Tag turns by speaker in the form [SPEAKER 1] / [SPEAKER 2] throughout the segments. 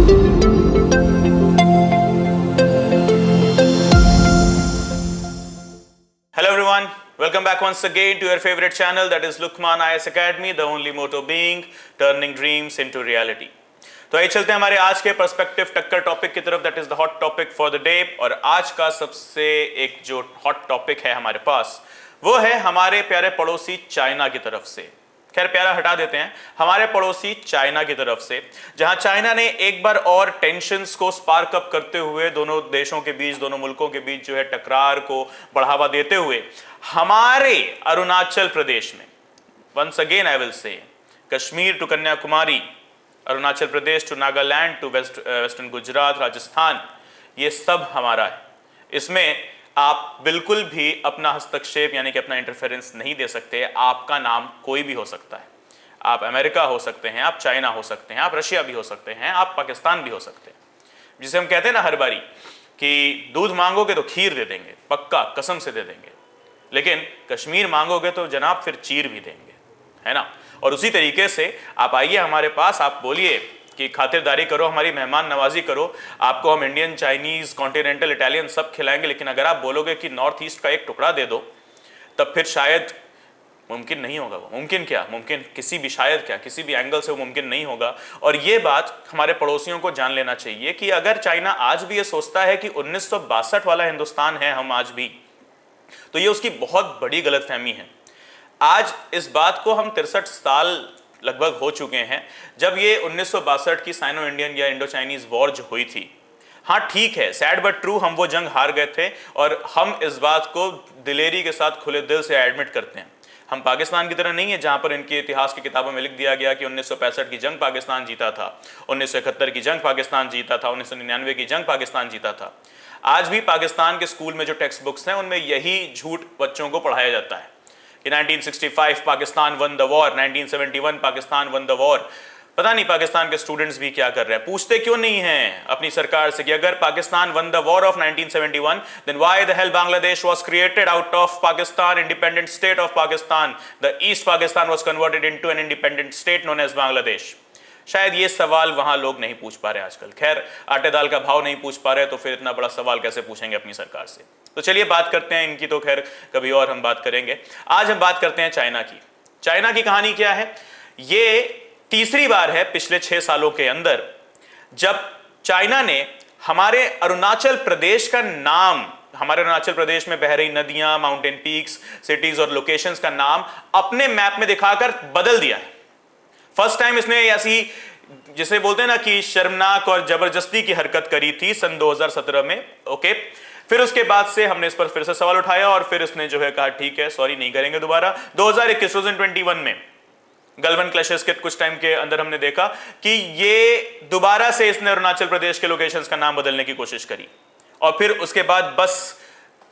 [SPEAKER 1] Hello everyone, welcome back once again to your favorite channel, that is Lukmaan IAS Academy, the only motto being turning dreams into reality. तो आइए चलते हैं हमारे आज के perspective टक्कर टॉपिक की तरफ, that is the hot topic for the day. और आज का सबसे एक जो हॉट टॉपिक है हमारे पास, वो है हमारे प्यारे पड़ोसी चाइना की तरफ से। खैर प्यारा हटा देते हैं, हमारे पड़ोसी चाइना की तरफ से, जहां चाइना ने एक बार और टेंशन्स को स्पार्क अप करते हुए दोनों देशों के बीच, दोनों मुल्कों के बीच जो है टकरार को बढ़ावा देते हुए हमारे अरुणाचल प्रदेश में, once again I will say, Kashmir to Kanyakumari, Arunachal Pradesh to Nagaland to western Gujarat, Rajasthan, ये सब हमारा है। इसमें आप बिल्कुल भी अपना हस्तक्षेप यानी कि अपना इंटरफेरेंस नहीं दे सकते। आपका नाम कोई भी हो सकता है, आप अमेरिका हो सकते हैं, आप चाइना हो सकते हैं, आप रशिया भी हो सकते हैं, आप पाकिस्तान भी हो सकते हैं। जिसे हम कहते हैं ना हर बारी कि दूध मांगोगे तो खीर दे देंगे, पक्का कसम से दे देंगे, लेकिन कश्मीर मांगोगे तो जनाब फिर चीर भी देंगे, है ना। और उसी तरीके से आप आइए हमारे पास, आप बोलिए कि खातिरदारी करो, हमारी मेहमान नवाजी करो, आपको हम इंडियन, चाइनीज, कॉन्टिनेंटल, इटालियन सब खिलाएंगे, लेकिन अगर आप बोलोगे कि नॉर्थ ईस्ट का एक टुकड़ा दे दो, तब फिर शायद मुमकिन नहीं होगा। वो मुमकिन क्या, मुमकिन किसी भी, शायद क्या, किसी भी एंगल से वो मुमकिन नहीं होगा। और ये बात हमारे पड़ोसियों को जान लेना चाहिए कि अगर चाइना आज भी ये सोचता है कि 1962 वाला हिंदुस्तान है हम आज भी, तो ये उसकी बहुत बड़ी गलतफहमी है। आज इस बात को हम 63 साल लगभग हो चुके हैं जब ये 1962 की साइनो इंडियन या इंडो चाइनीज वॉर जो हुई थी। हाँ ठीक है, सैड बट ट्रू, हम वो जंग हार गए थे और हम इस बात को दिलेरी के साथ खुले दिल से एडमिट करते हैं। हम पाकिस्तान की तरह नहीं है जहां पर इनके इतिहास की किताबों में लिख दिया गया कि 1965 की जंग पाकिस्तान जीता था, 1971 की जंग पाकिस्तान जीता था, 1999 की जंग पाकिस्तान जीता था। आज भी पाकिस्तान के स्कूल में जो टेक्स्ट बुक्स हैं उनमें यही झूठ बच्चों को पढ़ाया जाता है कि 1965 Pakistan won the war, 1971 Pakistan won the war. पता नहीं पाकिस्तान के स्टूडेंट्स भी क्या कर रहे हैं, पूछते क्यों नहीं हैं अपनी सरकार से कि अगर Pakistan won the war of 1971, then why the hell Bangladesh was created out of Pakistan, independent state of Pakistan, the east Pakistan was converted into an independent state known as Bangladesh. शायद ये सवाल वहां लोग नहीं पूछ पा रहे आजकल। खैर आटे दाल का भाव नहीं पूछ पा रहे तो फिर इतना बड़ा सवाल कैसे पूछेंगे अपनी सरकार से। तो चलिए बात करते हैं इनकी, तो खैर कभी और हम बात करेंगे। आज हम बात करते हैं चाइना की। चाइना की कहानी क्या है, ये तीसरी बार है पिछले 6 सालों के अंदर जब चाइना ने हमारे अरुणाचल प्रदेश का नाम, हमारे अरुणाचल प्रदेश में बह रही नदियां, माउंटेन पीक्स, सिटीज और लोकेशंस का नाम अपने मैप में दिखाकर बदल दिया है। फर्स्ट टाइम इसने ऐसी, जिसे बोलते हैं ना कि शर्मनाक और जबरदस्ती की हरकत करी थी सन 2017 में, ओके। फिर उसके बाद से हमने इस पर फिर से सवाल उठाया और फिर इसने जो है कहा ठीक है सॉरी नहीं करेंगे दोबारा। 2021 में गलवान क्लैशेस के कुछ टाइम के अंदर हमने देखा कि ये दोबारा से इसने अरुणाचल प्रदेश के लोकेशंस का नाम बदलने की कोशिश करी। और फिर उसके बाद बस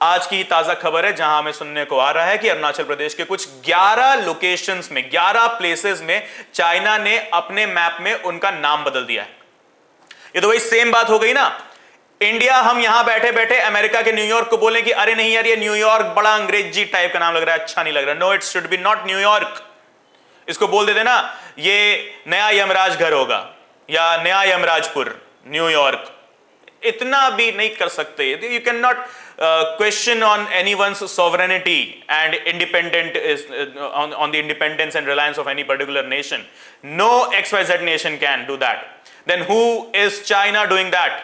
[SPEAKER 1] आज की ताजा खबर है जहां हमें सुनने को आ रहा है कि अरुणाचल प्रदेश के कुछ 11 लोकेशंस में, 11 प्लेसेस में चाइना ने अपने मैप में उनका नाम बदल दिया है। ये तो वही सेम बात हो गई ना, इंडिया, हम यहां बैठे बैठे अमेरिका के न्यूयॉर्क को बोले कि अरे नहीं यार ये न्यूयॉर्क बड़ा अंग्रेजी टाइप का नाम लग रहा है, अच्छा नहीं लग रहा। No, it should be not New York. इसको बोल देते ना ये नया यमराज घर होगा या नया यमराजपुर, न्यूयॉर्क। इतना भी नहीं कर सकते। You can not question on anyone's sovereignty and independent on the independence and reliance of any particular nation. No XYZ nation can do that. Then who is China doing that?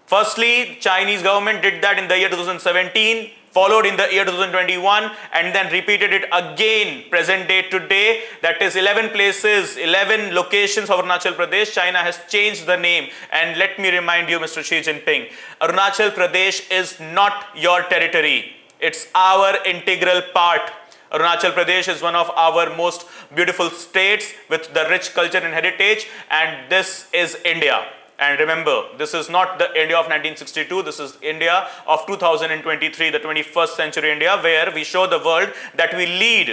[SPEAKER 1] Firstly, Chinese government did that in the year 2017, followed in the year 2021, and then repeated it again present day today. That is 11 places, 11 locations of Arunachal Pradesh. China has changed the name. And let me remind you, Mr. Xi Jinping, Arunachal Pradesh is not your territory. It's our integral part. Arunachal Pradesh is one of our most beautiful states with the rich culture and heritage, and this is India. And remember, this is not the India of 1962, this is India of 2023, the 21st century India, where we show the world that we lead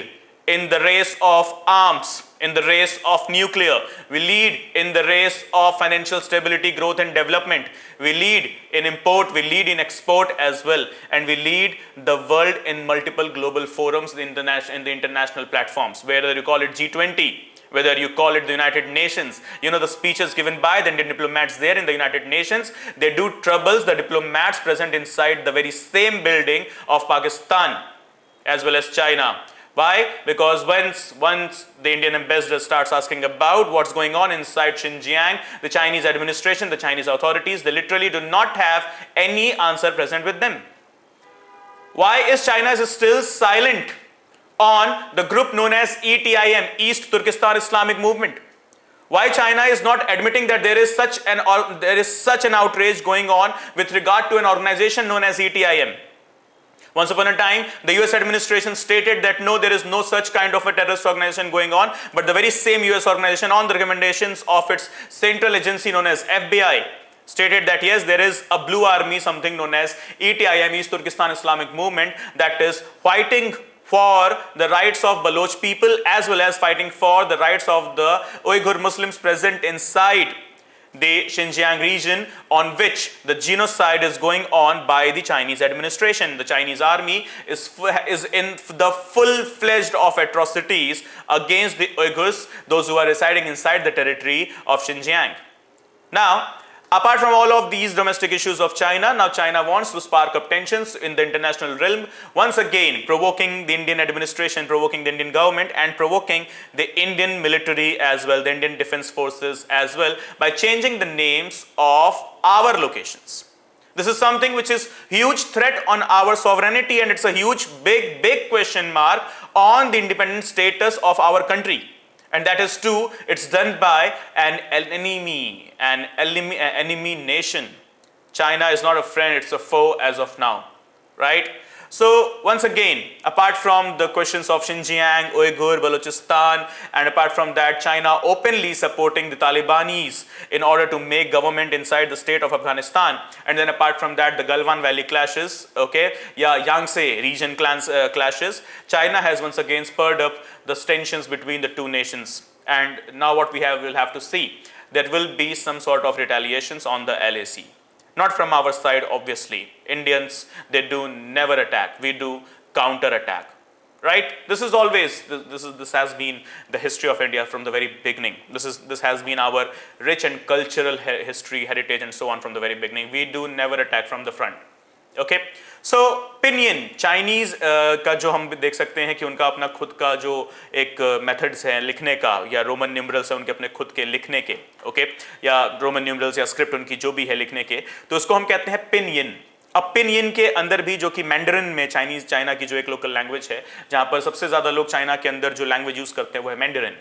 [SPEAKER 1] in the race of arms, in the race of nuclear, we lead in the race of financial stability, growth and development, we lead in import, we lead in export as well, and we lead the world in multiple global forums in the international platforms, whether you call it G20, whether you call it the United Nations. You know, the speeches given by the Indian diplomats there in the United Nations, they do troubles the diplomats present inside the very same building of Pakistan as well as China. Why? Because once the Indian ambassador starts asking about what's going on inside Xinjiang, the Chinese administration, the Chinese authorities, they literally do not have any answer present with them. Why is China still silent on the group known as ETIM, East Turkestan Islamic Movement? Why China is not admitting that there is such an outrage going on with regard to an organization known as ETIM? Once upon a time, the US administration stated that no, there is no such kind of a terrorist organization going on, but the very same US organization, on the recommendations of its central agency known as FBI, stated that yes, there is a blue army, something known as ETIM, East Turkestan Islamic Movement, that is fighting for the rights of Baloch people as well as fighting for the rights of the Uyghur Muslims present inside the Xinjiang region, on which the genocide is going on by the Chinese administration. The Chinese army is in the full-fledged of atrocities against the Uyghurs, those who are residing inside the territory of Xinjiang. Now, apart from all of these domestic issues of China, now China wants to spark up tensions in the international realm, once again provoking the Indian administration, provoking the Indian government, and provoking the Indian military as well, the Indian defense forces as well, by changing the names of our locations. This is something which is huge threat on our sovereignty, and it's a huge big question mark on the independent status of our country. And that is too, it's done by an enemy nation. China is not a friend, it's a foe as of now, right? So once again, apart from the questions of Xinjiang, Uyghur, Balochistan, and apart from that, China openly supporting the Talibanis in order to make government inside the state of Afghanistan. And then apart from that, the Galwan Valley clashes, okay, Yangtze region clashes. China has once again spurred up the tensions between the two nations. And now what we'll have to see, there will be some sort of retaliations on the LAC. Not from our side, obviously. Indians, they do never attack. We do counter attack, right? This is always, this has been the history of India from the very beginning. This has been our rich and cultural history, heritage, and so on from the very beginning. We do never attack from the front. Okay, so pinyin Chinese का जो हम देख सकते हैं कि उनका अपना खुद का जो एक मेथड्स है लिखने का, या रोमन न्यूमरल्स है उनके अपने खुद के लिखने के, ओके, या रोमन न्यूमरल्स या स्क्रिप्ट उनकी जो भी है लिखने के, तो उसको हम कहते हैं पिनyin. अब पिनyin के अंदर भी, जो कि मैंडरिन में चाइना की जो एक लोकल लैंग्वेज है, जहां पर सबसे ज्यादा लोग चाइना के अंदर जो लैंग्वेज यूज करते हैं वो है मैंडरिन.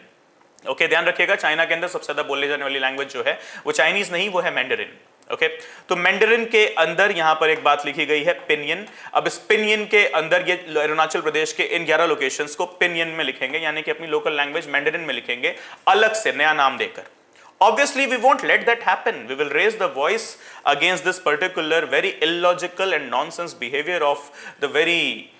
[SPEAKER 1] ओके, ध्यान रखिएगा, चाइना के अंदर सबसे ज्यादा बोले जाने वाली लैंग्वेज जो है वो चाइनीज नहीं, वो है मैंडरिन. ओके, तो मैंडरिन के अंदर यहां पर एक बात लिखी गई है पिनyin. अब इस पिनyin के अंदर ये अरुणाचल प्रदेश के इन 11 लोकेशंस को पिनyin में लिखेंगे, यानी कि अपनी लोकल लैंग्वेज मैंडरिन में लिखेंगे, अलग से नया नाम देकर. Obviously, we won't let that happen. We will raise the voice against this particular very illogical and nonsense behavior of the very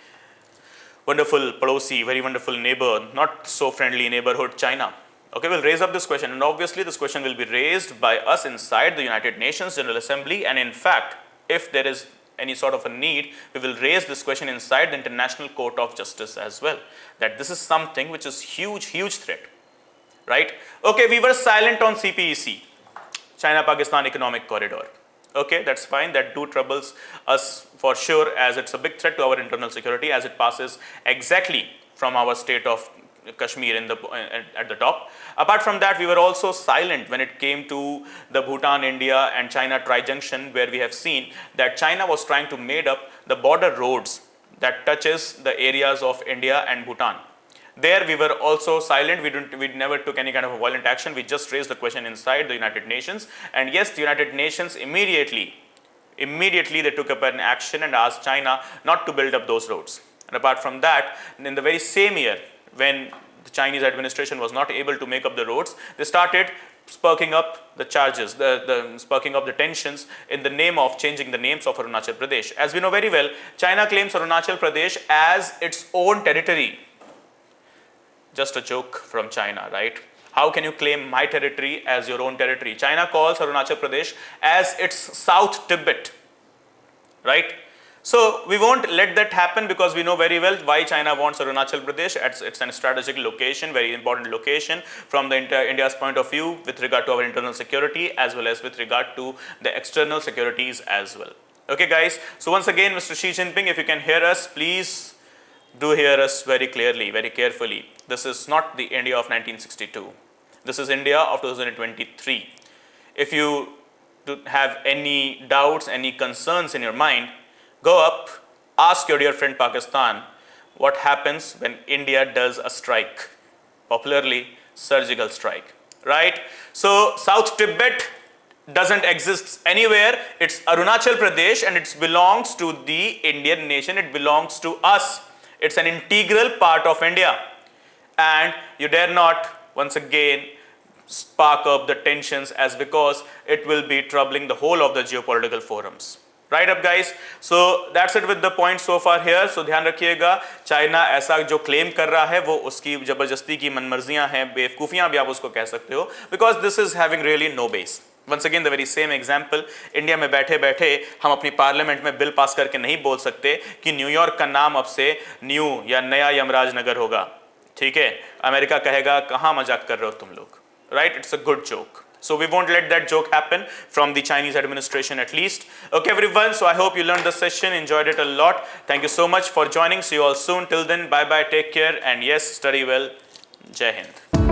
[SPEAKER 1] wonderful Padosi, very wonderful neighbor, not so friendly neighborhood, China. Okay, we'll raise up this question, and obviously this question will be raised by us inside the United Nations General Assembly, and in fact, if there is any sort of a need, we will raise this question inside the International Court of Justice as well, that this is something which is huge threat, right? Okay, we were silent on CPEC, China-Pakistan Economic Corridor. Okay, that's fine, that do troubles us for sure, as it's a big threat to our internal security, as it passes exactly from our state of Kashmir at the top. Apart from that, we were also silent when it came to the Bhutan, India and China tri-junction, where we have seen that China was trying to make up the border roads that touches the areas of India and Bhutan. There we were also silent. We never took any kind of a violent action. We just raised the question inside the United Nations, and yes, the United Nations immediately they took up an action and asked China not to build up those roads. And apart from that, in the very same year, when the Chinese administration was not able to make up the roads, they started sparking up the charges, sparking up the tensions in the name of changing the names of Arunachal Pradesh. As we know very well, China claims Arunachal Pradesh as its own territory. Just a joke from China, right? How can you claim my territory as your own territory? China calls Arunachal Pradesh as its South Tibet, right? So we won't let that happen because we know very well why China wants Arunachal Pradesh. It's a strategic location, very important location from the India's point of view with regard to our internal security as well as with regard to the external securities as well. Okay guys, so once again Mr. Xi Jinping, if you can hear us, please do hear us very clearly, very carefully. This is not the India of 1962. This is India of 2023. If you have any doubts, any concerns in your mind, go up, ask your dear friend Pakistan what happens when India does a strike, popularly surgical strike, right? So South Tibet doesn't exist anywhere. It's Arunachal Pradesh and it belongs to the Indian nation. It belongs to us. It's an integral part of India. And you dare not once again spark up the tensions, as because it will be troubling the whole of the geopolitical forums. Right up guys, so that's it with the point so far here. So ध्यान रखिएगा, China ऐसा जो claim कर रहा है वो उसकी जबरदस्ती की मनमर्जियां हैं, बेवकूफ़ियां भी आप उसको कह सकते हो, because this is having really no base. Once again the very same example, India में बैठे बैठे हम अपनी पार्लियामेंट में बिल पास करके नहीं बोल सकते कि न्यूयॉर्क का नाम अब से न्यू या नया यमराज नगर होगा, ठीक है? अमेरिका कहेगा कहाँ मजाक कर रहे हो तुम लोग, right? It's a good joke. So we won't let that joke happen from the Chinese administration at least. Okay everyone, so I hope you learned the session, enjoyed it a lot. Thank you so much for joining. See you all soon. Till then, bye bye, take care, and yes, study well. Jai Hind.